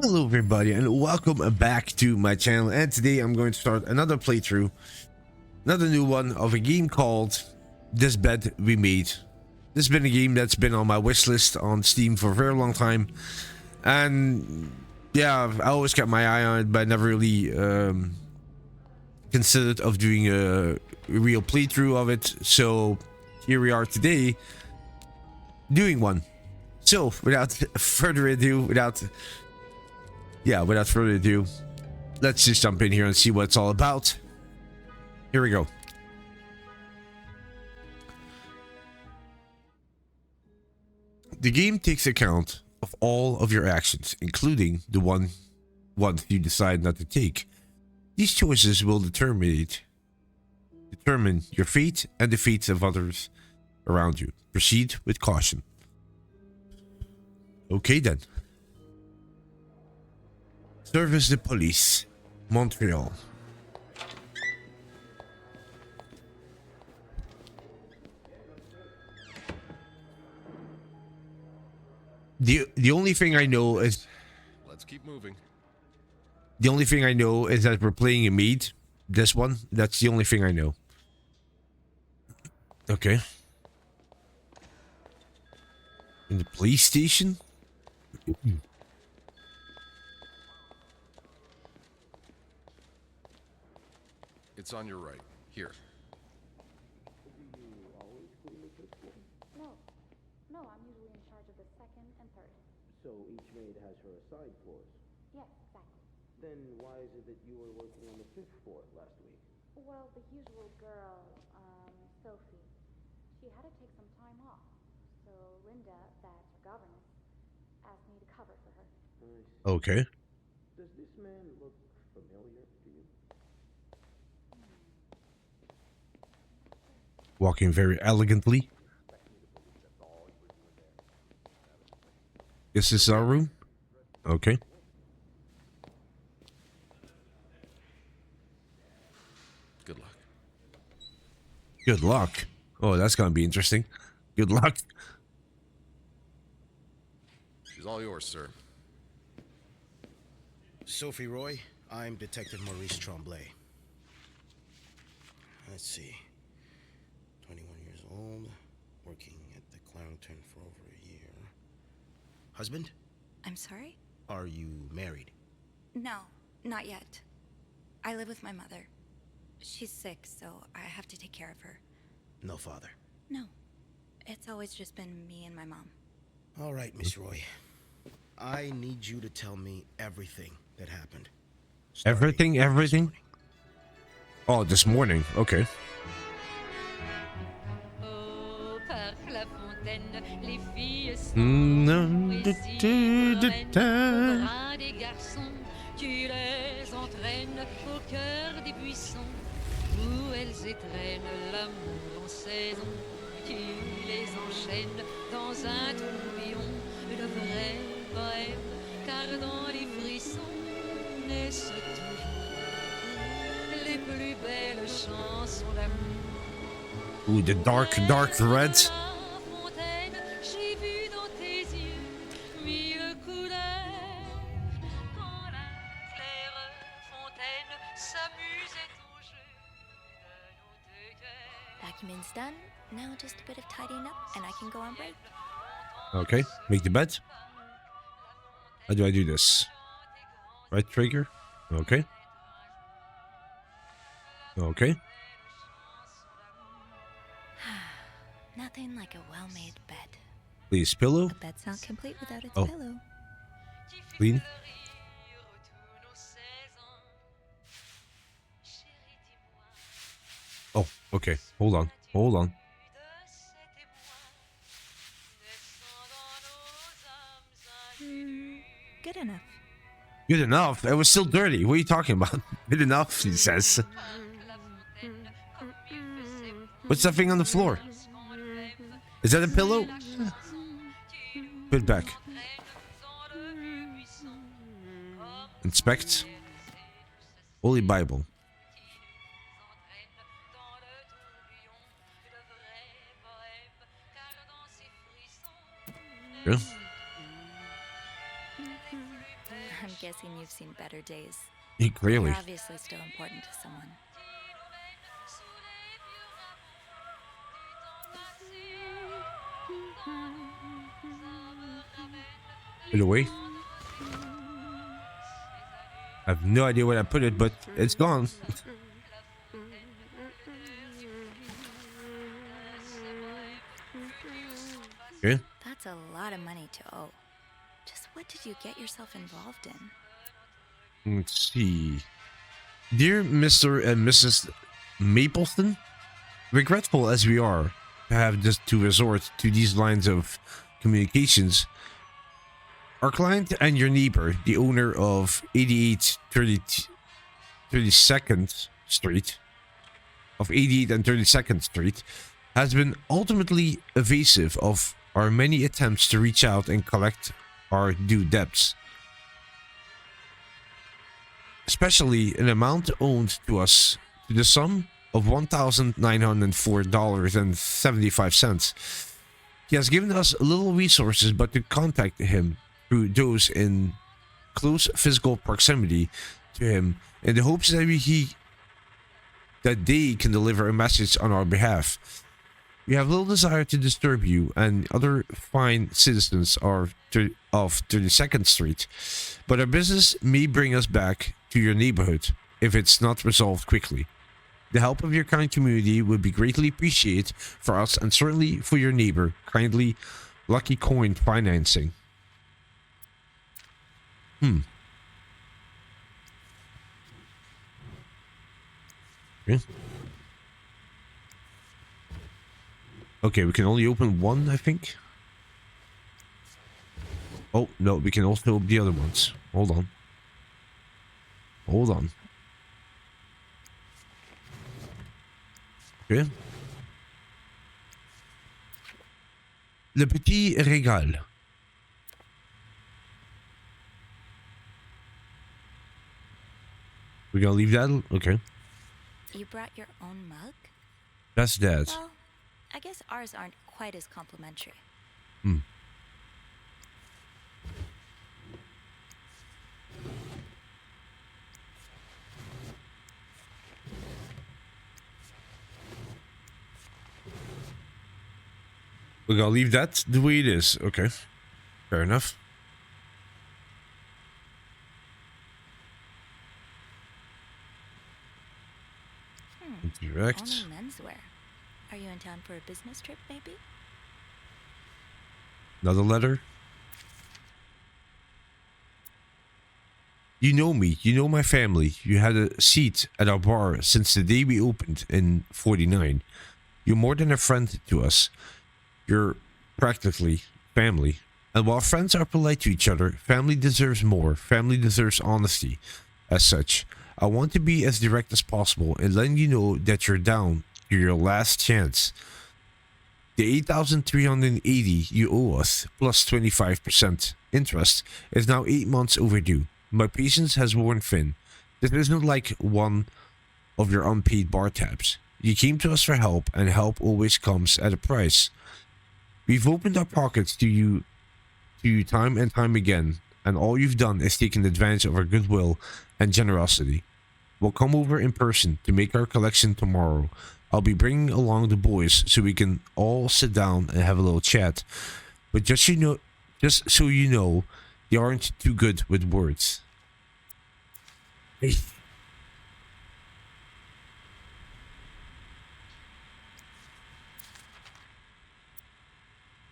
Hello everybody and welcome back to my channel, and today I'm going to start another playthrough, another new one of a game called This Bed We Made. This has been a game that's been on my wish list on Steam for a very long time, and yeah, I always kept my eye on it, but I never really considered of doing a real playthrough of it. So here we are today doing one. So without further ado, without further ado, let's just jump in here and see what it's all about. Here we go. The game takes account of all of your actions, including the ones you decide not to take. These choices will determine your fate and the fates of others around you. Proceed with caution. Okay then. Service de Police, Montreal. The only thing I know is Let's keep moving. the only thing I know is that we're playing a maid. This one, that's the only thing I know. Okay. In the police station? It's on your right. Here. No, I'm usually in charge of the second and third. So each maid has her assigned floors. Yes, exactly. Then why is it that you were working on the fifth floor last week? Well, the usual girl, Sophie, she had to take some time off. So Linda, that's her governess, asked me to cover for her. Okay. Does this man look familiar to you? Walking very elegantly. Is this our room? Okay. Good luck. Good luck. Oh, that's gonna be interesting. Good luck. She's all yours, sir. Sophie Roy, I'm Detective Maurice Tremblay. Let's see. 21 years old, working at the Clarendon for over a year. Husband? I'm sorry? Are you married? No, not yet. I live with my mother. She's sick, so I have to take care of her. No father. No, it's always just been me and my mom. All right, Miss Roy. I need you to tell me everything that happened. Everything? Starting this morning. Oh, this morning. Okay. Au parc La Fontaine, les filles Mm, sont au bras des garçons. Tu les entraînes au cœur des buissons, où elles étrennent l'amour en saison. Tu les enchaînes dans un tourbillon de vrai rêve, car dans les frissons naissent toujours les plus belles chansons d'amour. Ooh, the dark red. J'ai vu dans tes yeux mille couleurs quand la claire fontaine s'amusait au jeu de nos deux cœurs. Document's done. Now just a bit of tidying up and I can go on break. Okay, make the bed. How do I do this? Right trigger. Okay. Okay. Nothing like a well-made bed. Please, pillow. A bed's not complete without its Oh. pillow. Clean. Oh, okay. Hold on. Hold on. Good enough. Good enough. It was still dirty. What are you talking about? Good enough, he says. What's that thing on the floor? Is that a pillow? Put it back. Inspect. Holy Bible. Yeah. guessing you've seen better days. Clearly. You're obviously still important to someone. Put it away. I have no idea where I put it, but it's gone. Okay. That's a lot of money to owe. Just what did you get yourself involved in? Let's see. Dear Mr. and Mrs. Mapleston, regretful as we are to have just to resort to these lines of communications, our client and your neighbor, the owner of 32nd Street, of 88 and 32nd Street, has been ultimately evasive of our many attempts to reach out and collect our due debts, especially an amount owed to us to the sum of $1,904.75. He has given us little resources but to contact him through those in close physical proximity to him in the hopes that they can deliver a message on our behalf. We have little desire to disturb you and other fine citizens of 32nd Street, but our business may bring us back to your neighborhood if it's not resolved quickly. The help of your kind community would be greatly appreciated for us and certainly for your neighbor. Kindly, Lucky Coin Financing. Okay. Okay, we can only open one, I think. Oh, no, we can also open the other ones. Hold on. Hold on. Okay. Le Petit Régal. We're gonna leave that? Okay. You brought your own mug? That's that. Well, I guess ours aren't quite as complimentary. We're gonna leave that the way it is. Okay. Fair enough. Direct. Only menswear. Are you in town for a business trip, maybe? Another letter. You know me. You know my family. You had a seat at our bar since the day we opened in 49. You're more than a friend to us. You're practically family. And while friends are polite to each other, family deserves more. Family deserves honesty. As such, I want to be as direct as possible in letting you know that you're down to your last chance. The $8,380 you owe us, plus 25% interest, is now 8 months overdue. My patience has worn thin. This isn't like one of your unpaid bar tabs. You came to us for help, and help always comes at a price. We've opened our pockets to you time and time again, and all you've done is taken advantage of our goodwill and generosity. We'll come over in person to make our collection tomorrow. I'll be bringing along the boys so we can all sit down and have a little chat. But just so you know, they aren't too good with words. Hey.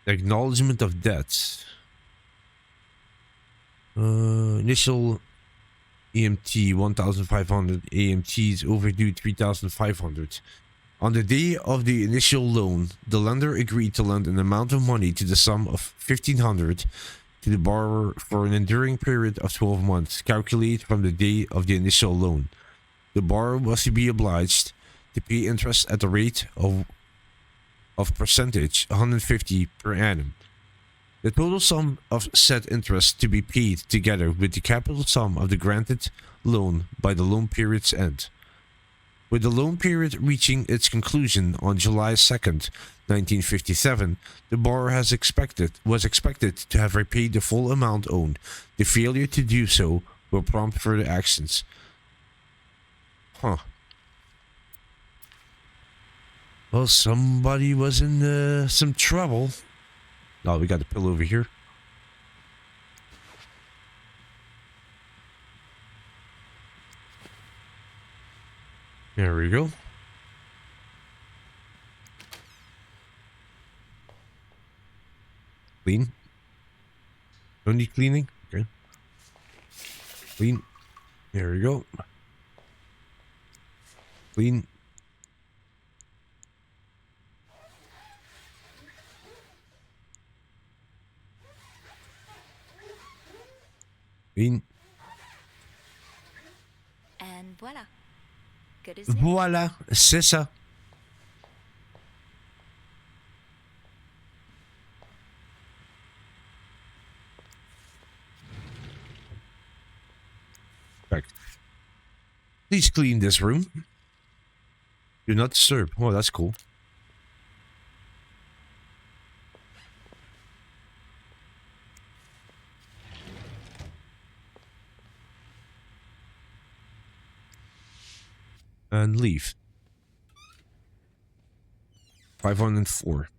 Acknowledgement of debts. Initial EMT 1,500, AMTs overdue 3,500. On the day of the initial loan, the lender agreed to lend an amount of money to the sum of 1,500 to the borrower for an enduring period of 12 months, calculated from the day of the initial loan. The borrower was to be obliged to pay interest at the rate of percentage 150 per annum. The total sum of said interest to be paid together with the capital sum of the granted loan by the loan period's end. With the loan period reaching its conclusion on July 2nd, 1957, the borrower was expected to have repaid the full amount owed. The failure to do so will prompt further actions. Huh. Well, somebody was in some trouble. Oh, we got the pill over here. There we go. Clean. Don't need cleaning? Okay. Clean. There we go. Clean. Clean. And voila. Good as new. Voila, c'est ça. Right. Please clean this room. Do not disturb. Oh, that's cool. And leave. 504.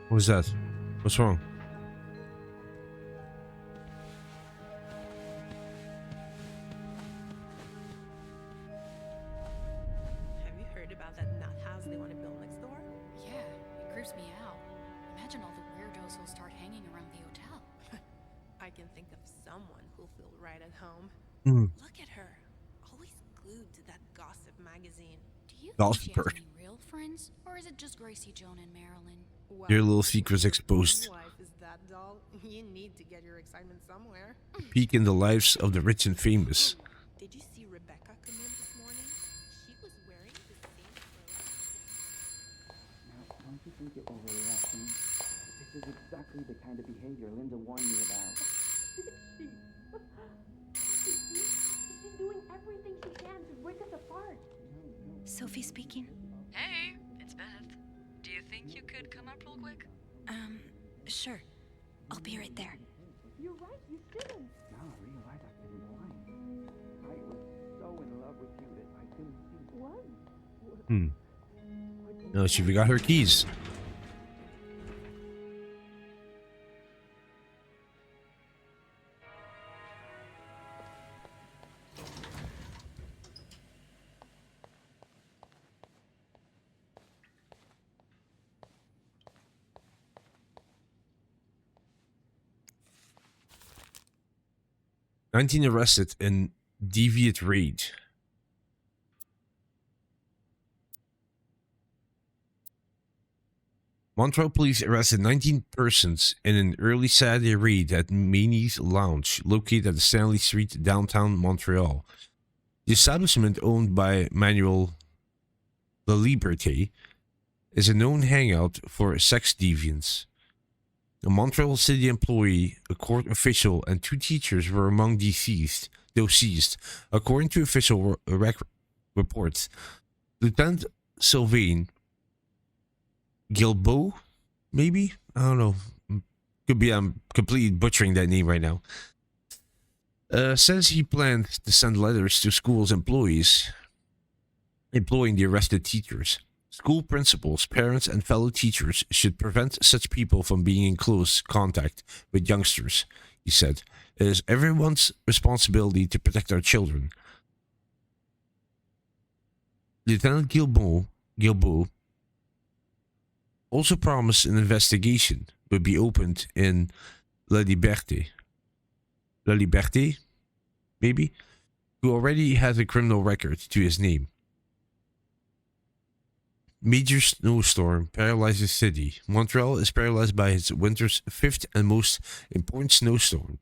What was that? What's wrong? Have you heard about that nut house they want to build next door? Yeah, it creeps me out. Imagine all the weirdos who'll start hanging around the hotel. I can think of someone who'll feel right at home. Mm. Look at her, always glued to that gossip magazine. Do you think she Gossiper. has any real friends? Or is it just Gracie, Joan, and Marilyn? Well, Your little secrets exposed. your life is that dull. You need to get your excitement somewhere. Peek in the lives of the rich and famous. Did you see Rebecca come in this morning? She was wearing the same clothes. Now, don't you think you're overreacting? This is exactly the kind of behavior Linda warned me about. She's doing everything she can to break us apart. Sophie speaking. Hey, it's Beth. Do you think you could come up real quick? Sure. I'll be right there. You're right, you shouldn't. No, realize I've been blind. I was so in love with you that I couldn't see. What? No, she forgot her keys. "19 arrested in deviant raid." Montreal police arrested 19 persons in an early Saturday raid at Manny's Lounge, located at the Stanley Street, downtown Montreal. The establishment, owned by Manuel La Liberté, is a known hangout for sex deviants. A Montreal city employee, a court official, and 2 teachers were among those seized, according to official reports. Lieutenant Sylvain Guilbeault, maybe? I don't know. Could be I'm completely butchering that name right now. Says he planned to send letters to schools employees employing the arrested teachers. School principals, parents, and fellow teachers should prevent such people from being in close contact with youngsters, he said. It is everyone's responsibility to protect our children. Lieutenant Guilbeault also promised an investigation would be opened in La Liberté, maybe, who already has a criminal record to his name. Major snowstorm paralyzes the city. Montreal is paralyzed by its winter's 5th and most important snowstorm.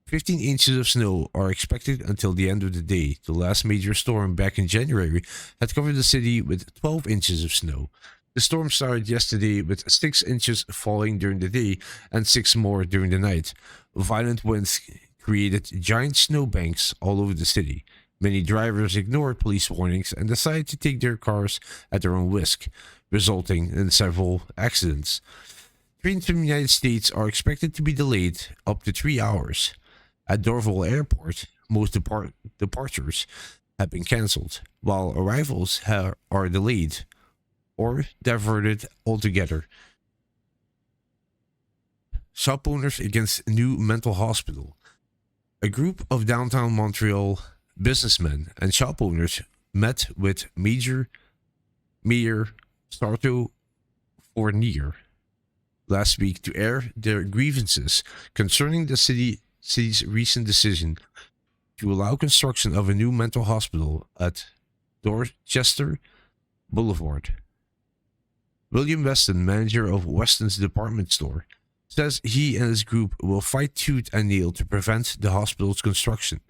15 inches of snow are expected until the end of the day. The last major storm back in January had covered the city with 12 inches of snow. The storm started yesterday with 6 inches falling during the day and 6 more during the night. Violent winds created giant snowbanks all over the city. Many drivers ignored police warnings and decided to take their cars at their own risk, resulting in several accidents. Trains from the United States are expected to be delayed up to 3 hours. At Dorval Airport, most departures have been cancelled, while arrivals are delayed or diverted altogether. Shop owners against new mental hospital. A group of downtown Montreal businessmen and shop owners met with Mayor Sarto Fournier last week to air their grievances concerning the city's recent decision to allow construction of a new mental hospital at Dorchester Boulevard. William Weston, manager of Weston's department store, says he and his group will fight tooth and nail to prevent the hospital's construction,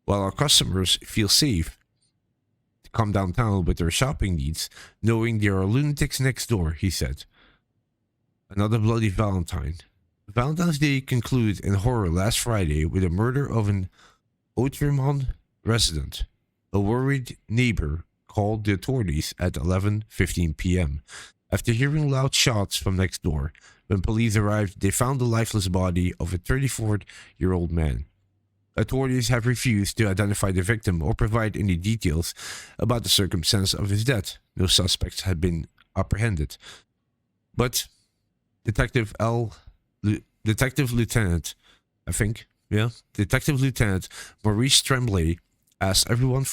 while our customers feel safe to come downtown with their shopping needs, knowing there are lunatics next door, he said. Another bloody Valentine. Valentine's Day concluded in horror last Friday with the murder of an Outremont resident. A worried neighbor called the authorities at 11:15 p.m. after hearing loud shots from next door. When police arrived, they found the lifeless body of a 34-year-old man. Authorities have refused to identify the victim or provide any details about the circumstance of his death. No suspects had been apprehended. But Detective Lieutenant Maurice Tremblay asked everyone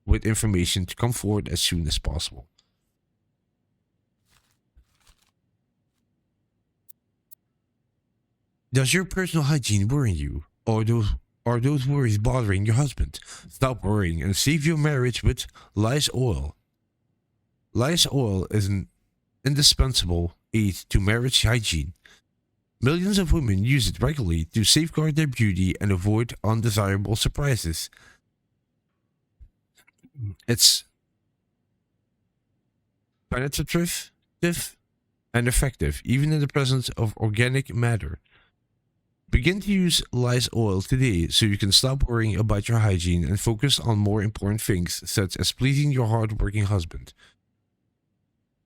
with information to come forward as soon as possible. Does your personal hygiene worry you, or are those worries bothering your husband? Stop worrying and save your marriage with Lys Oil. Lys Oil is an indispensable aid to marriage hygiene. Millions of women use it regularly to safeguard their beauty and avoid undesirable surprises. It's penetrative and effective, even in the presence of organic matter. Begin to use Lys Oil today so you can stop worrying about your hygiene and focus on more important things, such as pleasing your hard-working husband.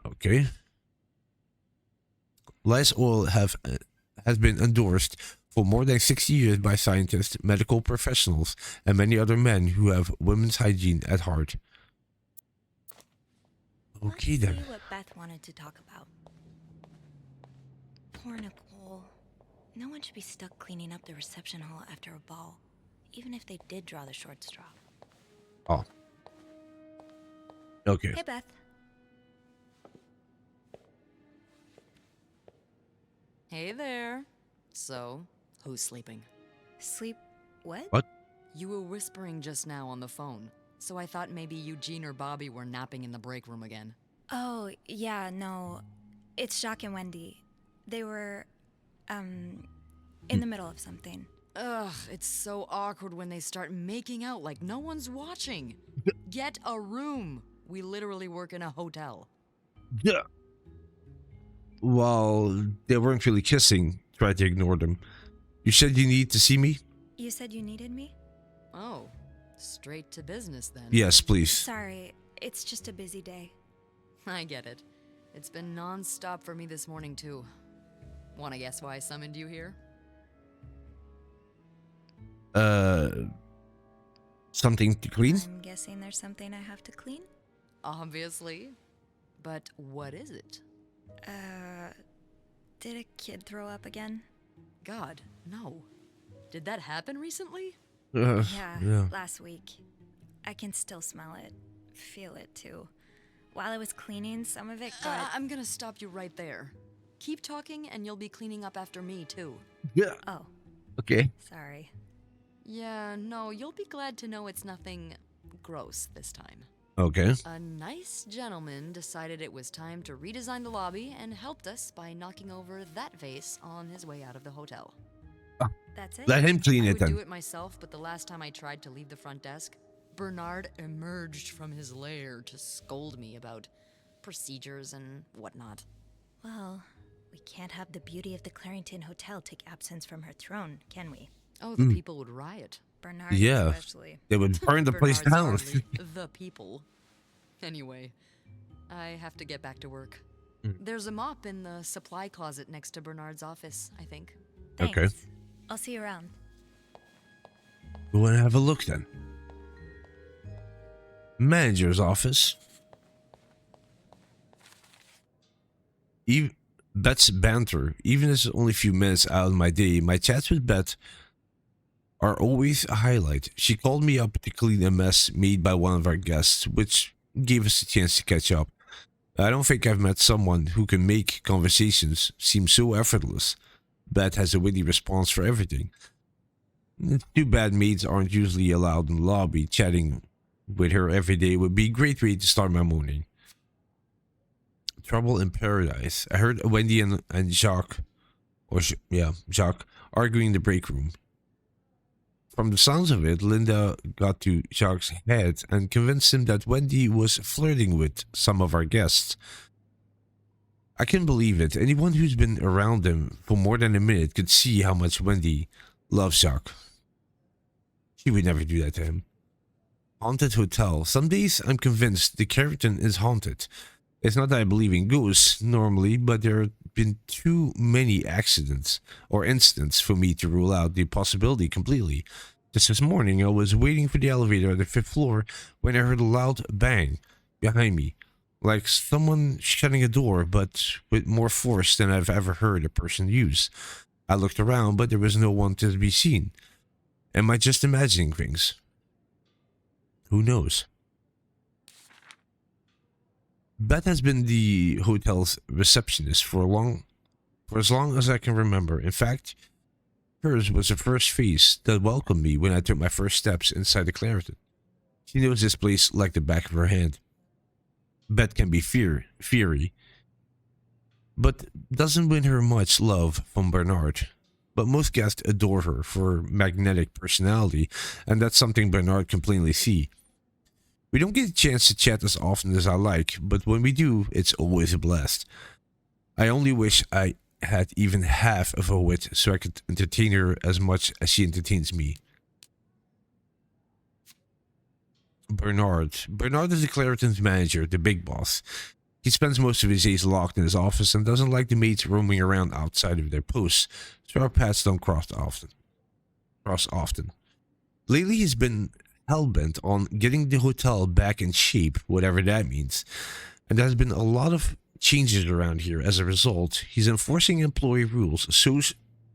Okay. Lys Oil has been endorsed for more than 60 years by scientists, medical professionals, and many other men who have women's hygiene at heart. Okay then. Let's see what Beth wanted to talk about. Poor Nicole. No one should be stuck cleaning up the reception hall after a ball, even if they did draw the short straw. Oh. Okay. Hey, Beth. Hey there. So, who's sleeping? Sleep what? What? You were whispering just now on the phone, so I thought maybe Eugene or Bobby were napping in the break room again. Oh, yeah, no. It's Jacques and Wendy. They were, in the middle of something. Ugh, it's so awkward when they start making out like no one's watching. Get a room. We literally work in a hotel. Yeah. Well, they weren't really kissing. Try to ignore them. You said you need to see me? You said you needed me? Oh, straight to business then. Yes, please. Sorry, it's just a busy day. I get it. It's been non-stop for me this morning too. Wanna guess why I summoned you here? Something to clean? I'm guessing there's something I have to clean? Obviously. But what is it? Did a kid throw up again? God, no. Did that happen recently? Yeah, last week. I can still smell it. Feel it, too. While I was cleaning, some of it got... I'm gonna stop you right there. Keep talking and you'll be cleaning up after me, too. Yeah. Oh. Okay. Sorry. Yeah, no, you'll be glad to know it's nothing gross this time. Okay. A nice gentleman decided it was time to redesign the lobby and helped us by knocking over that vase on his way out of the hotel. That's it? Let him clean I it would then. do it myself, but the last time I tried to leave the front desk, Bernard emerged from his lair to scold me about procedures and whatnot. Well, we can't have the beauty of the Clarington Hotel take absence from her throne, can we? Oh, the people would riot. Bernard Yeah. especially. They would burn the place Bernard's down. hardly the people. Anyway, I have to get back to work. There's a mop in the supply closet next to Bernard's office, I think. Thanks. Okay. I'll see you around. We want to have a look then. Manager's office. Bet's banter. Even if it's only a few minutes out of my day, my chats with Bet are always a highlight. She called me up to clean a mess made by one of our guests, which gave us a chance to catch up. I don't think I've met someone who can make conversations seem so effortless. Bet has a witty response for everything. It's too bad maids aren't usually allowed in the lobby. Chatting with her every day would be a great way to start my morning. Trouble in Paradise. I heard Wendy and Jacques, Jacques, arguing in the break room. From the sounds of it, Linda got to Jacques' head and convinced him that Wendy was flirting with some of our guests. I can't believe it. Anyone who's been around him for more than a minute could see how much Wendy loves Jacques. She would never do that to him. Haunted hotel. Some days I'm convinced the Carrington is haunted. It's not that I believe in ghosts normally, but there have been too many accidents or incidents for me to rule out the possibility completely. Just this morning, I was waiting for the elevator at the 5th floor when I heard a loud bang behind me, like someone shutting a door, but with more force than I've ever heard a person use. I looked around, but there was no one to be seen. Am I just imagining things? Who knows? Bet has been the hotel's receptionist for as long as I can remember. In fact, hers was the first face that welcomed me when I took my first steps inside the Clarington. She knows this place like the back of her hand. Bet can be fiery, but doesn't win her much love from Bernard. But most guests adore her for her magnetic personality, and that's something Bernard can plainly see. We don't get a chance to chat as often as I like, but when we do, it's always a blast. I only wish I had even half of her wit so I could entertain her as much as she entertains me. Bernard. Bernard is the Clarington's manager, the big boss. He spends most of his days locked in his office and doesn't like the maids roaming around outside of their posts, so our paths don't cross often. Lately, he's been hellbent on getting the hotel back in shape, whatever that means. And there's been a lot of changes around here as a result. He's enforcing employee rules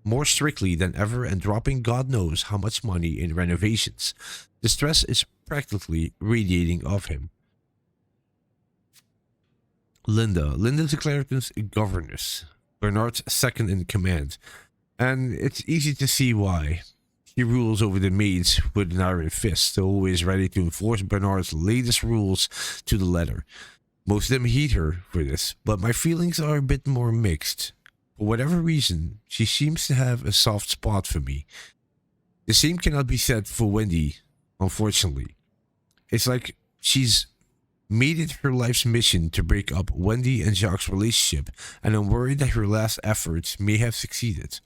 more strictly than ever and dropping God knows how much money in renovations. The stress is practically radiating off him. Linda's the Clarington's governess, Bernard's second in command, and it's easy to see why. She rules over the maids with an iron fist, always ready to enforce Bernard's latest rules to the letter. Most of them hate her for this, but my feelings are a bit more mixed. For whatever reason, she seems to have a soft spot for me. The same cannot be said for Wendy, unfortunately. It's like she's made it her life's mission to break up Wendy and Jacques' relationship, and I'm worried that her last efforts may have succeeded.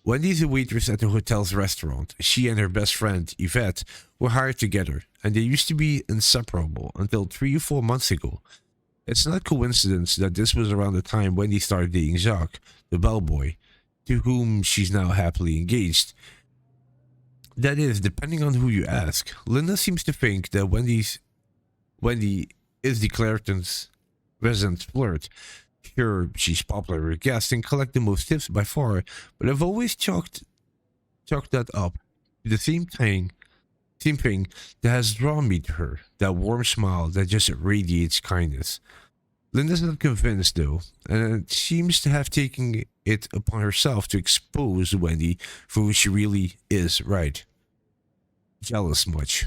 Wendy is a waitress at the hotel's restaurant. She and her best friend, Yvette, were hired together, and they used to be inseparable until 3 or 4 months ago. It's not coincidence that this was around the time Wendy started dating Jacques, the bellboy, to whom she's now happily engaged. That is, depending on who you ask. Linda seems to think that Wendy is the Clarington's resident flirt. Sure, she's popular with guests and collect the most tips by far, but I've always chalked that up to the same thing that has drawn me to her, that warm smile that just radiates kindness. Linda's not convinced though, and seems to have taken it upon herself to expose Wendy for who she really is, right? Jealous much.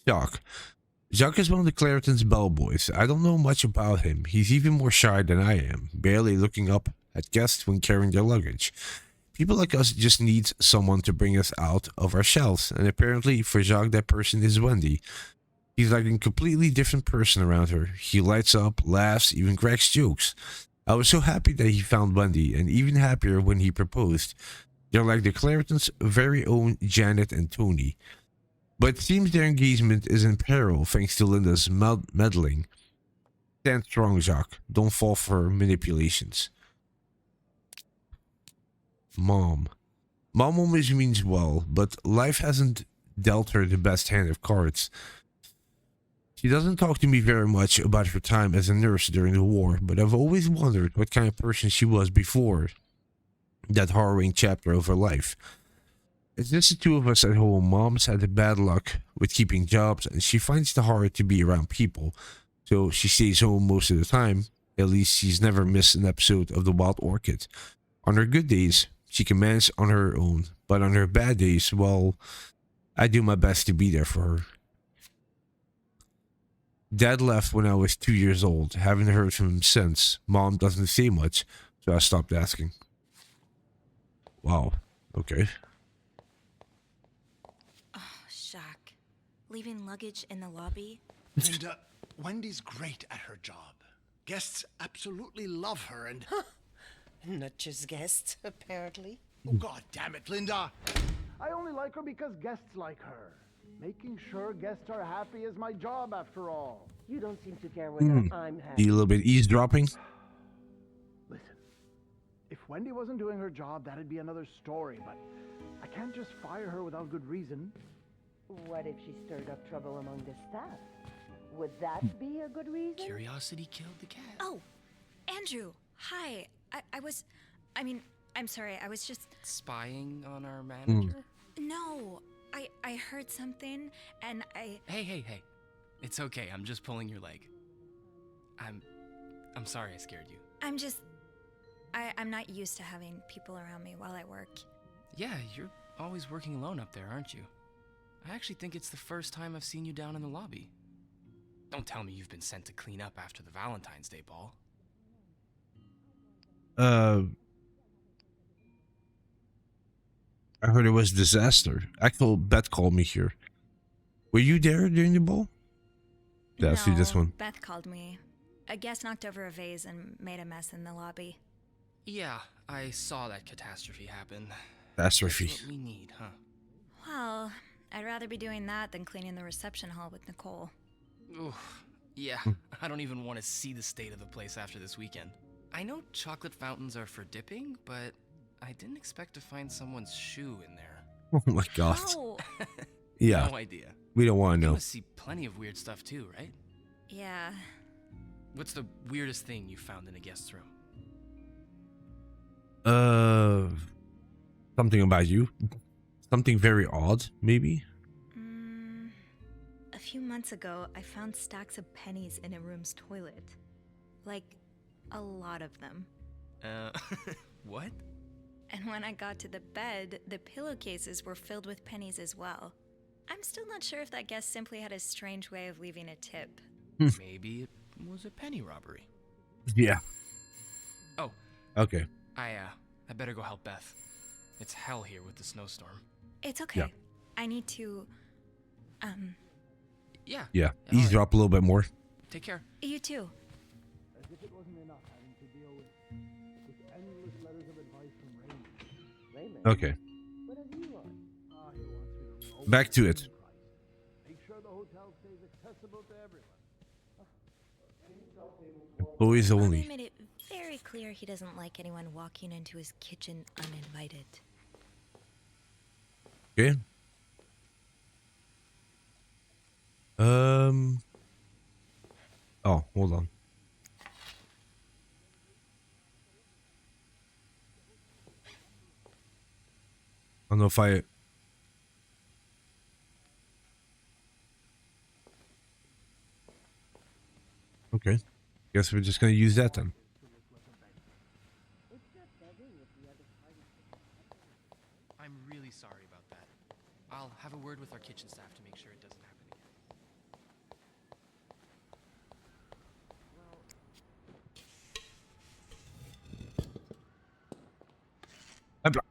Jacques is one of the Clarington's bellboys. I don't know much about him. He's even more shy than I am, barely looking up at guests when carrying their luggage. People like us just need someone to bring us out of our shells, and apparently for Jacques that person is Wendy. He's like a completely different person around her. He lights up, laughs, even cracks jokes. I was so happy that he found Wendy, and even happier when he proposed. They're like the Claretons' very own Janet and Tony. But it seems their engagement is in peril thanks to Linda's meddling. Stand strong, Jacques. Don't fall for her manipulations. Mom. Mom always means well, but life hasn't dealt her the best hand of cards. She doesn't talk to me very much about her time as a nurse during the war, but I've always wondered what kind of person she was before that harrowing chapter of her life. It's just the two of us at home. Mom's had the bad luck with keeping jobs, and she finds it hard to be around people, so she stays home most of the time. At least she's never missed an episode of The Wild Orchid. On her good days, she can manage on her own, but on her bad days, well, I do my best to be there for her. Dad left when I was 2 years old. Haven't heard from him since. Mom doesn't say much, so I stopped asking. Wow. Okay. Oh, Jacques. Leaving luggage in the lobby? Linda, Wendy's great at her job. Guests absolutely love her and... Not just guests, apparently. Oh, God damn it, Linda! I only like her because guests like her. Making sure guests are happy is my job, after all. You don't seem to care whether I'm happy. Need a little bit eavesdropping? Listen, if Wendy wasn't doing her job, that'd be another story, but I can't just fire her without good reason. What if she stirred up trouble among the staff? Would that be a good reason? Curiosity killed the cat. Oh, Andrew, hi. I'm sorry, I was just... Spying on our manager? No, I heard something, and I... Hey. It's okay, I'm just pulling your leg. I'm sorry I scared you. I'm not used to having people around me while I work. Yeah, you're always working alone up there, aren't you? I actually think it's the first time I've seen you down in the lobby. Don't tell me you've been sent to clean up after the Valentine's Day ball. I heard it was a disaster. Actual Beth called me here. Were you there during the ball? Yeah, No, see this one. Beth called me. A guest knocked over a vase and made a mess in the lobby. Yeah, I saw that catastrophe happen. Catastrophe. That's what we need, huh? Well, I'd rather be doing that than cleaning the reception hall with Nicole. Oof. Yeah, I don't even want to see the state of the place after this weekend. I know chocolate fountains are for dipping, but I didn't expect to find someone's shoe in there. Oh my god. Oh. Yeah. No idea. We don't want to You know. must see plenty of weird stuff too, right? Yeah. What's the weirdest thing you found in a guest's room? Something about you. Something very odd, maybe? A few months ago, I found stacks of pennies in a room's toilet. Like, a lot of them. What? And when I got to the bed, the pillowcases were filled with pennies as well. I'm still not sure if that guest simply had a strange way of leaving a tip. Maybe it was a penny robbery. Yeah. Oh. Okay. I better go help Beth. It's hell here with the snowstorm. It's okay. Yeah. I need to, Yeah. Yeah. All Eavesdrop a little bit more. Take care. You too. As if it wasn't enough having to deal with endless letters of advice from Raymond. Okay. What does he want? He wants me to Back to it. make sure the hotel stays accessible to everyone. Always He only. made it very clear he doesn't like anyone walking into his kitchen uninvited. Okay. Oh, hold on. I don't know if I... Okay. Guess we're just gonna use that then. I'm really sorry about that. I'll have a word with our kitchen staff to make sure it doesn't happen again.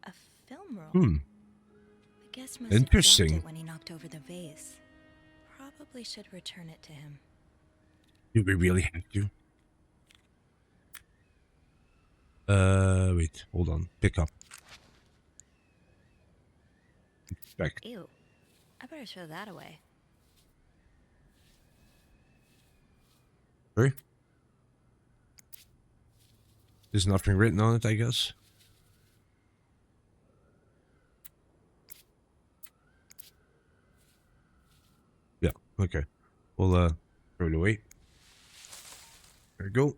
A film roll? guest must have dropped Interesting. it when he knocked over the vase. Probably should return it to him. Do we really have to? Wait, hold on. Pick up. Back. Ew. I better throw that away. Sorry? There's nothing written on it, I guess. Yeah, okay. We'll throw it away. There we go.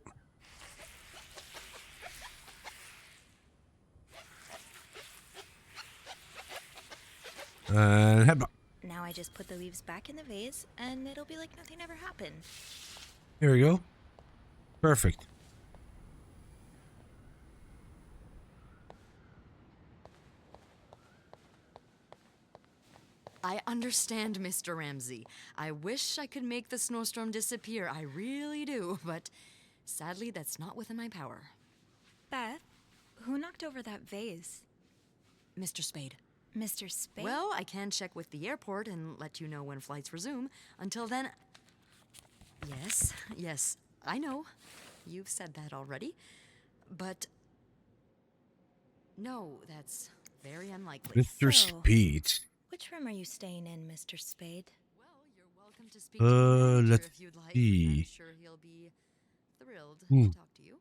And head back. Now I just put the leaves back in the vase, and it'll be like nothing ever happened. Here we go. Perfect. I understand, Mr. Ramsey. I wish I could make the snowstorm disappear. I really do, but sadly, that's not within my power. Beth, who knocked over that vase? Mr. Spade. Mr. Spade? Well, I can check with the airport and let you know when flights resume. Until then... Yes, I know. You've said that already. But... no, that's very unlikely. Mr. Spade. Which room are you staying in, Mr. Spade? Well, you're welcome to speak to the manager Let's if you'd like. see. I'm sure he'll be thrilled to talk to you.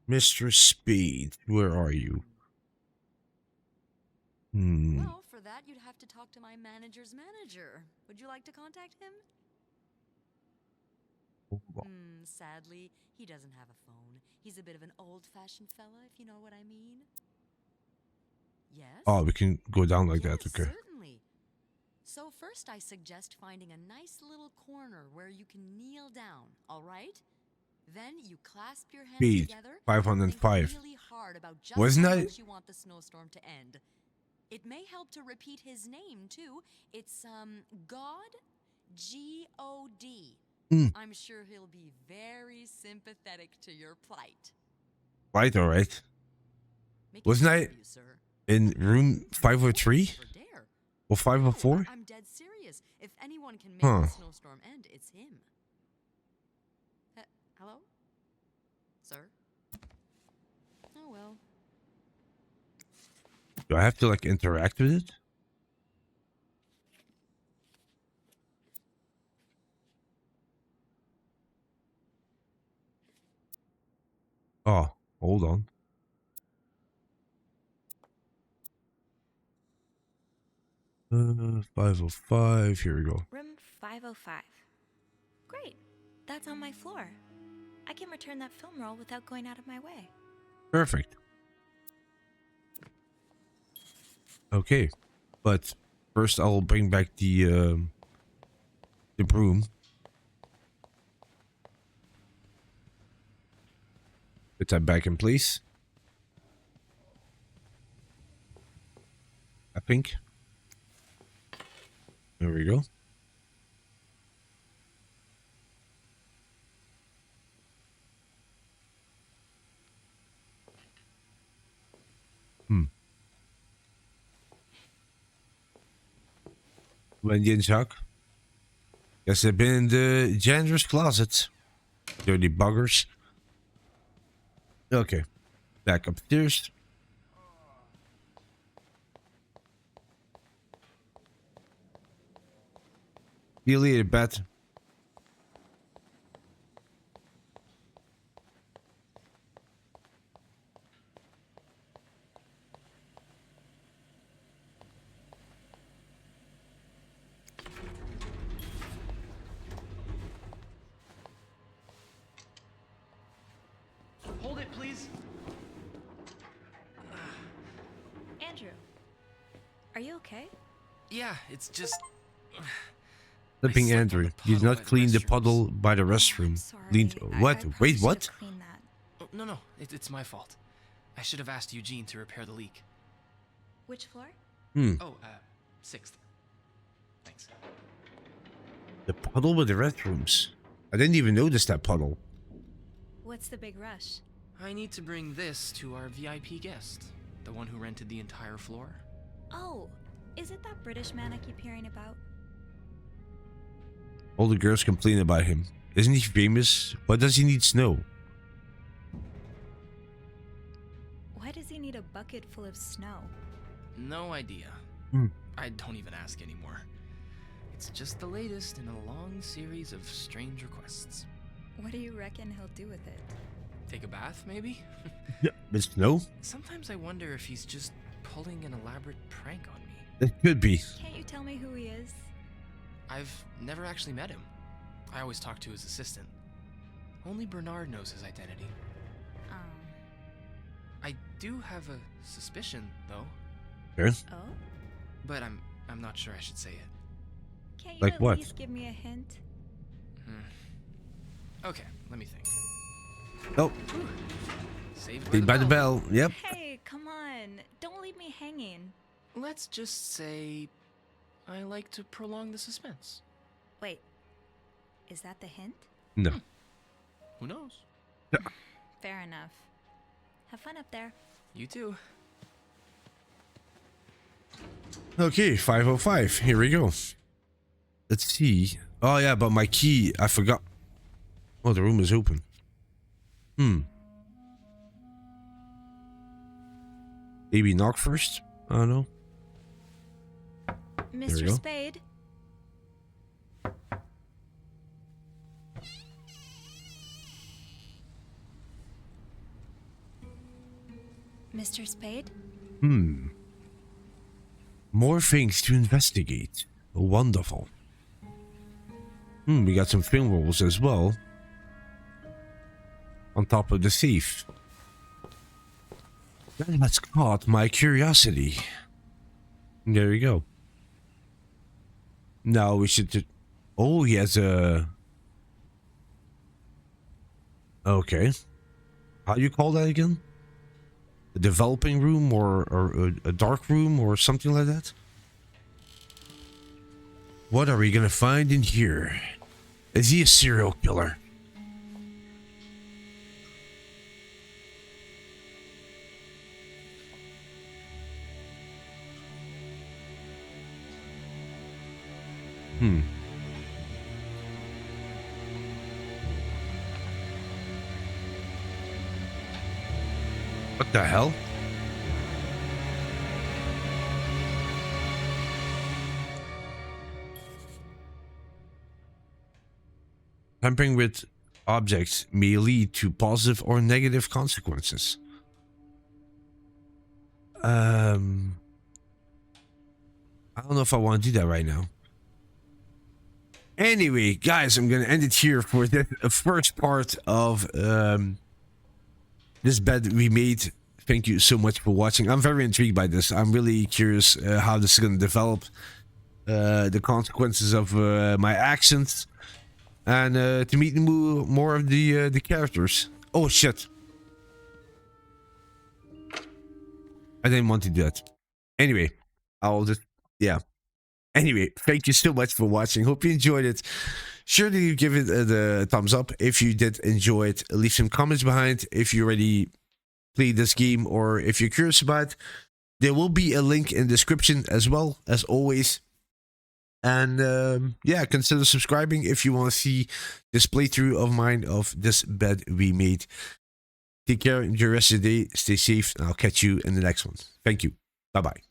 Mr. Spade, where are you? Well, for that, you'd have to talk to my manager's manager. Would you like to contact him? Sadly, he doesn't have a phone. He's a bit of an old-fashioned fella, if you know what I mean. Yes? Oh, we can go down like that, okay. Certainly. So first I suggest finding a nice little corner where you can kneel down, all right? Then you clasp your hands Speed, together 505. and think really hard about just Wasn't how that- much you want the snowstorm to end. It may help to repeat his name, too. It's, God, G-O-D. I'm sure he'll be very sympathetic to your plight. Right, alright. Make it Wasn't easy I for you, sir. in room 503? Never dare. Or 504? I'm dead serious. If anyone can make Huh. the snowstorm end, it's him. Hello? Sir? Oh, well. Do I have to, like, interact with it? Oh, hold on. Uh, 505, here we go. Room 505. Great. That's on my floor. I can return that film roll without going out of my way. Perfect. Okay, but first I'll bring back the broom. Put that back in place. I think. There we go. Wendy and Chuck. Guess they've been in the janitor's closet. Dirty buggers. Okay. Back upstairs. See you later, Bat. Hold it, please. Andrew, are you okay? Yeah, it's just... Flipping slept on Andrew. the He did puddle not by the clean the restrooms. puddle by the restroom. Sorry. What? I probably Wait, should what? have cleaned that. Oh, no, it's my fault. I should have asked Eugene to repair the leak. Which floor? Oh, 6th. Thanks. The puddle with the restrooms. I didn't even notice that puddle. What's the big rush? I need to bring this to our VIP guest, the one who rented the entire floor. Oh, is it that British man I keep hearing about? All the girls complain about him. Isn't he famous? Why does he need snow? Why does he need a bucket full of snow? No idea. Hmm. I don't even ask anymore. It's just the latest in a long series of strange requests. What do you reckon he'll do with it? Take a bath, maybe? Yeah, but snow? Sometimes I wonder if he's just pulling an elaborate prank on me. It could be. Can't you tell me who he is? I've never actually met him. I always talk to his assistant. Only Bernard knows his identity. I do have a suspicion, though. Sure. Oh? But I'm not sure I should say it. Can't you Like at what? least give me a hint? Okay, let me think. Oh, Saved by the bell. Yep. Hey, come on. Don't leave me hanging. Let's just say I like to prolong the suspense. Wait, is that the hint? No. Who knows? Fair enough. Have fun up there. You too. Okay, 505. Here we go. Let's see. Oh yeah, but my key, I forgot. Oh, the room is open. Maybe knock first? I don't know. we Mr. go. Spade? Mr. Spade? More things to investigate. Wonderful. We got some film rolls as well. On top of the safe. That's caught my curiosity. There we go. Now we should... Oh, he has a... Okay. How do you call that again? A developing room or a dark room or something like that? What are we gonna find in here? Is he a serial killer? What the hell? Tampering with objects may lead to positive or negative consequences. I don't know if I want to do that right now. Anyway, guys, I'm gonna end it here for the first part of this bed we made. Thank you so much for watching. I'm very intrigued by this. I'm really curious how this is gonna develop, the consequences of my actions, and to meet more of the characters. Oh shit! I didn't want to do that. Anyway, I'll just Anyway, thank you so much for watching. Hope you enjoyed it. Sure that you give it the thumbs up if you did enjoy it. Leave some comments behind if you already played this game or if you're curious about it. There will be a link in the description as well, as always. And yeah, consider subscribing if you want to see this playthrough of mine of this bed we made. Take care, enjoy the rest of the day, stay safe, and I'll catch you in the next one. Thank you. Bye-bye.